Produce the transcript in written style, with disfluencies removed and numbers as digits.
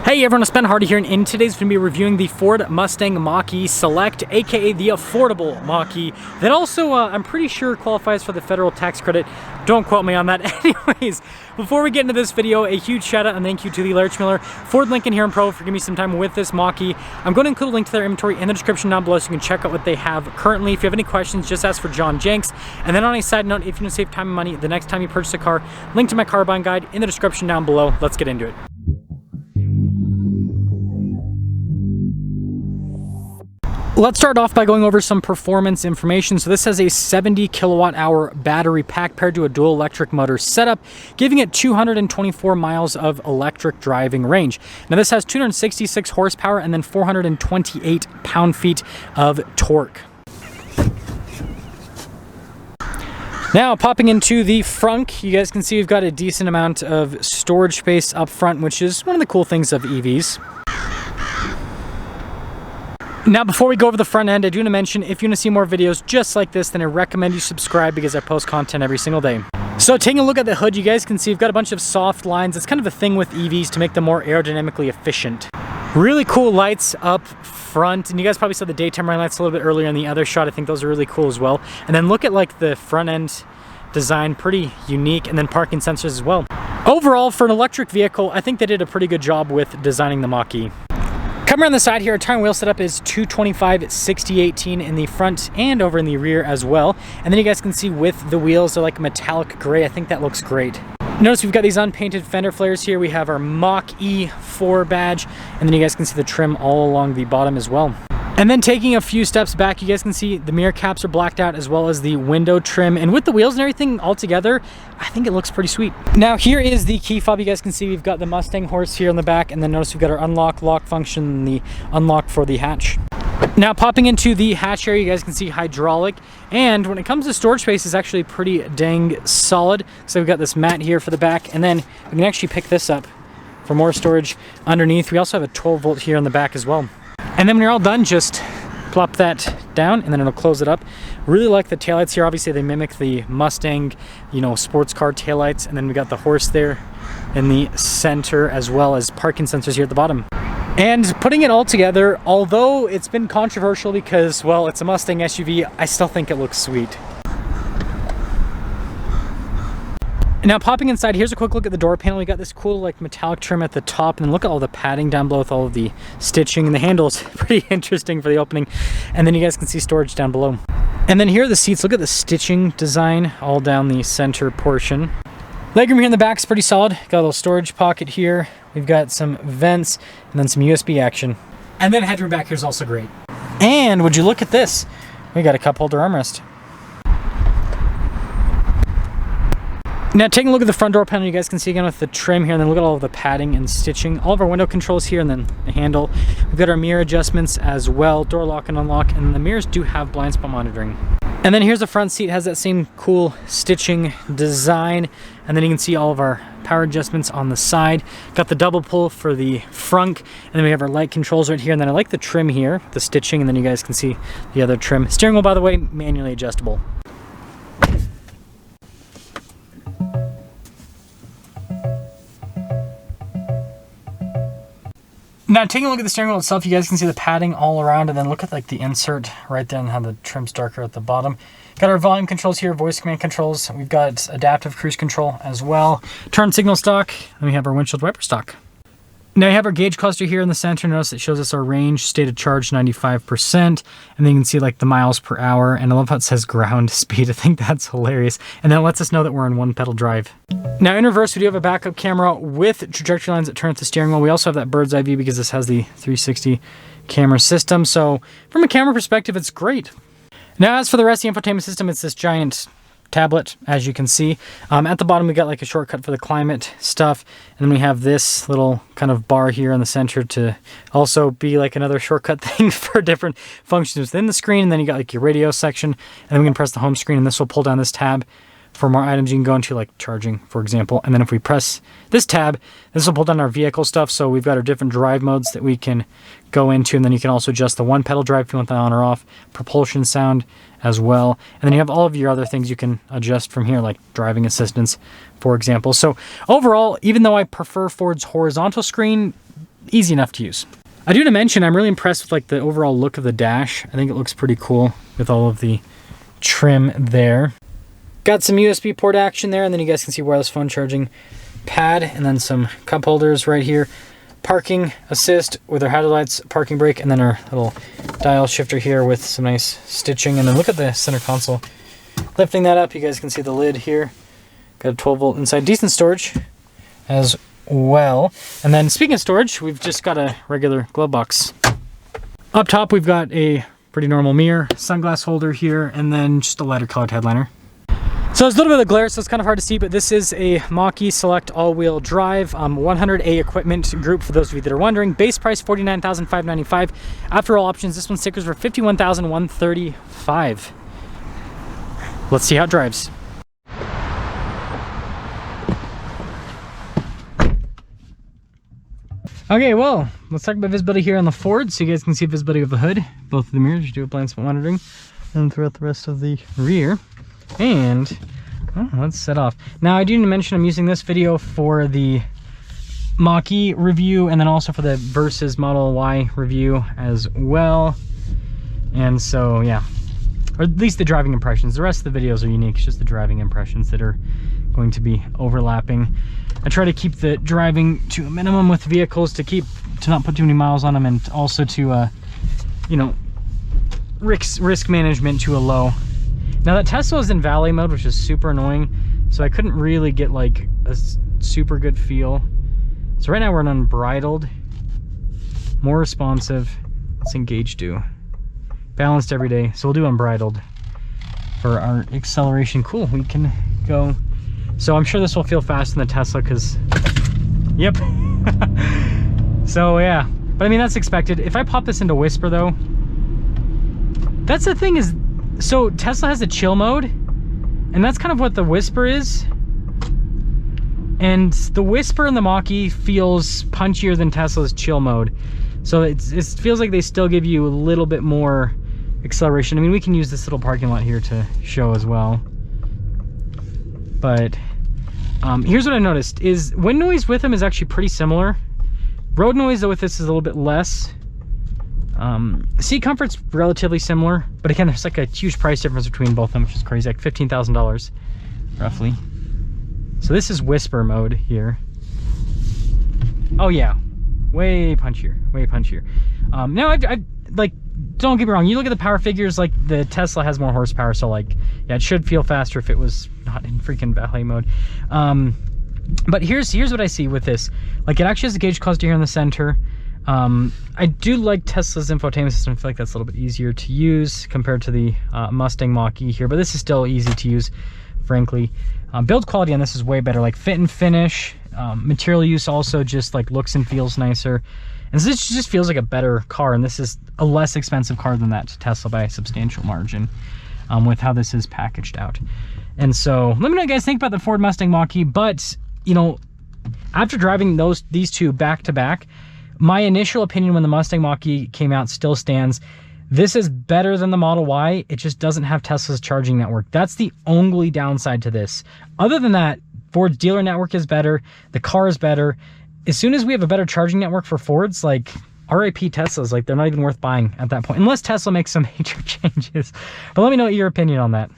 Hey everyone, it's Ben Hardy here, and in today's video, we're reviewing the Ford Mustang Mach-E Select, aka the affordable Mach-E, that also, I'm pretty sure qualifies for the federal tax credit. Don't quote me on that. Anyways, before we get into this video, a huge shout out and thank you to the Larch Miller Ford Lincoln here in Pro for giving me some time with this Mach-E. I'm going to include a link to their inventory in the description down below so you can check out what they have currently. If you have any questions, just ask for John Jenks. And then on a side note, if you want to save time and money the next time you purchase a car, link to my car buying guide in the description down below. Let's get into it. Let's start off by going over some performance information. So this has a 70 kilowatt hour battery pack paired to a dual electric motor setup, giving it 224 miles of electric driving range. Now this has 266 horsepower and then 428 pound-feet of torque. Now, popping into the front, you guys can see we've got a decent amount of storage space up front, which is one of the cool things of EVs. Now, before we go over the front end, I do want to mention, if you want to see more videos just like this, then I recommend you subscribe because I post content every single day. So taking a look at the hood, you guys can see we've got a bunch of soft lines. It's kind of a thing with EVs to make them more aerodynamically efficient. Really cool lights up front, and you guys probably saw the daytime running lights a little bit earlier in the other shot. I think those are really cool as well. And then look at like the front end design, pretty unique, and then parking sensors as well. Overall, for an electric vehicle, I think they did a pretty good job with designing the Mach-E. Coming around the side here, our tire and wheel setup is 225/60/18 in the front and over in the rear as well. And then you guys can see with the wheels, they're like metallic gray. I think that looks great. Notice we've got these unpainted fender flares here. We have our Mach-E 4 badge, and then you guys can see the trim all along the bottom as well. And then taking a few steps back, you guys can see the mirror caps are blacked out as well as the window trim. And with the wheels and everything all together, I think it looks pretty sweet. Now here is the key fob. You guys can see we've got the Mustang horse here on the back, and then notice we've got our unlock lock function and the unlock for the hatch. Now popping into the hatch area, you guys can see hydraulic. And when it comes to storage space, it's actually pretty dang solid. So we've got this mat here for the back, and then we can actually pick this up for more storage underneath. We also have a 12 volt here on the back as well. And then when you're all done, just plop that down and then it'll close it up. Really like the taillights here. Obviously they mimic the Mustang, you know, sports car taillights. And then we got the horse there in the center, as well as parking sensors here at the bottom. And putting it all together, although it's been controversial because, well, it's a Mustang SUV, I still think it looks sweet. Now popping inside, here's a quick look at the door panel. We got this cool like metallic trim at the top, and then look at all the padding down below with all of the stitching, and the handle's pretty interesting for the opening. And then you guys can see storage down below. And then here are the seats. Look at the stitching design all down the center portion. Legroom here in the back is pretty solid. Got a little storage pocket here. We've got some vents and then some USB action. And then headroom back here is also great. And would you look at this? We got a cup holder armrest. Now taking a look at the front door panel, you guys can see again with the trim here, and then look at all of the padding and stitching. All of our window controls here, and then the handle. We've got our mirror adjustments as well, door lock and unlock, and the mirrors do have blind spot monitoring. And then here's the front seat, has that same cool stitching design, and then you can see all of our power adjustments on the side. Got the double pull for the front, and then we have our light controls right here, and then I like the trim here, the stitching, and then you guys can see the other trim. Steering wheel, by the way, manually adjustable. Now taking a look at the steering wheel itself, you guys can see the padding all around, and then look at like the insert right there and how the trim's darker at the bottom. Got our volume controls here, voice command controls. We've got adaptive cruise control as well. Turn signal stock, and we have our windshield wiper stock. Now you have our gauge cluster here in the center. Notice it shows us our range, state of charge 95%, and then you can see like the miles per hour, and I love how it says ground speed. I think that's hilarious. And then it lets us know that we're in one pedal drive. Now in reverse, we do have a backup camera with trajectory lines that turn at the steering wheel. We also have that bird's eye view because this has the 360 camera system. So from a camera perspective, it's great. Now as for the rest of the infotainment system, it's this giant tablet, as you can see. At the bottom, we got like a shortcut for the climate stuff, and then we have this little kind of bar here in the center to also be like another shortcut thing for different functions within the screen. And then you got like your radio section, and then we can press the home screen, and this will pull down this tab for more items you can go into, like charging, for example. And then if we press this tab, this will pull down our vehicle stuff. So we've got our different drive modes that we can go into, and then you can also adjust the one pedal drive if you want that on or off, propulsion sound as well. And then you have all of your other things you can adjust from here, like driving assistance, for example. So overall, even though I prefer Ford's horizontal screen, easy enough to use. I do want to mention, I'm really impressed with like the overall look of the dash. I think it looks pretty cool with all of the trim there. Got some USB port action there, and then you guys can see wireless phone charging pad, and then some cup holders right here. Parking assist with our headlights, parking brake, and then our little dial shifter here with some nice stitching. And then look at the center console. Lifting that up, you guys can see the lid here. Got a 12 volt inside, decent storage as well. And then speaking of storage, we've just got a regular glove box. Up top, we've got a pretty normal mirror, sunglass holder here, and then just a lighter colored headliner. So there's a little bit of glare, so it's kind of hard to see, but this is a Mach-E Select all-wheel drive 100A equipment group, for those of you that are wondering. Base price $49,595. After all options, this one's stickers for $51,135. Let's see how it drives. Okay, well, let's talk about visibility here on the Ford, so you guys can see visibility of the hood, both of the mirrors, do a blind spot monitoring, and throughout the rest of the rear. And let's set off. Now, I do need to mention I'm using this video for the Mach-E review, and then also for the Versus Model Y review as well. And so, yeah, or at least the driving impressions. The rest of the videos are unique. It's just the driving impressions that are going to be overlapping. I try to keep the driving to a minimum with vehicles to not put too many miles on them, and also to you know, risk management to a low. Now that Tesla is in valet mode, which is super annoying, so I couldn't really get like a super good feel. So right now we're in unbridled, more responsive. Let's engage do. Balanced every day, so we'll do unbridled for our acceleration. Cool, we can go. So I'm sure this will feel fast in the Tesla, because, yep. So yeah, but I mean, that's expected. If I pop this into Whisper though, that's the thing is, so Tesla has a chill mode, and that's kind of what the Whisper is. And the Whisper in the Mach-E feels punchier than Tesla's chill mode. So it feels like they still give you a little bit more acceleration. I mean, we can use this little parking lot here to show as well. But here's what I noticed is wind noise with them is actually pretty similar. Road noise though with this is a little bit less. Seat comfort's relatively similar, but again, there's like a huge price difference between both of them, which is crazy, like $15,000 roughly. So this is Whisper mode here. Oh yeah, way punchier, way punchier. Now I like, don't get me wrong, you look at the power figures, like the Tesla has more horsepower, so like, yeah, it should feel faster if it was not in freaking valet mode. But here's what I see with this. Like, it actually has a gauge cluster here in the center. I do like Tesla's infotainment system. I feel like that's a little bit easier to use compared to the Mustang Mach-E here, but this is still easy to use, frankly. Build quality on this is way better, like fit and finish. Material use also just like looks and feels nicer. And so this just feels like a better car, and this is a less expensive car than that Tesla by a substantial margin, with how this is packaged out. And so let me know what you guys think about the Ford Mustang Mach-E, but you know, after driving these two back to back, my initial opinion when the Mustang Mach-E came out still stands. This is better than the Model Y. It just doesn't have Tesla's charging network. That's the only downside to this. Other than that, Ford's dealer network is better. The car is better. As soon as we have a better charging network for Fords, like RIP Teslas, like they're not even worth buying at that point, unless Tesla makes some major changes. But let me know your opinion on that.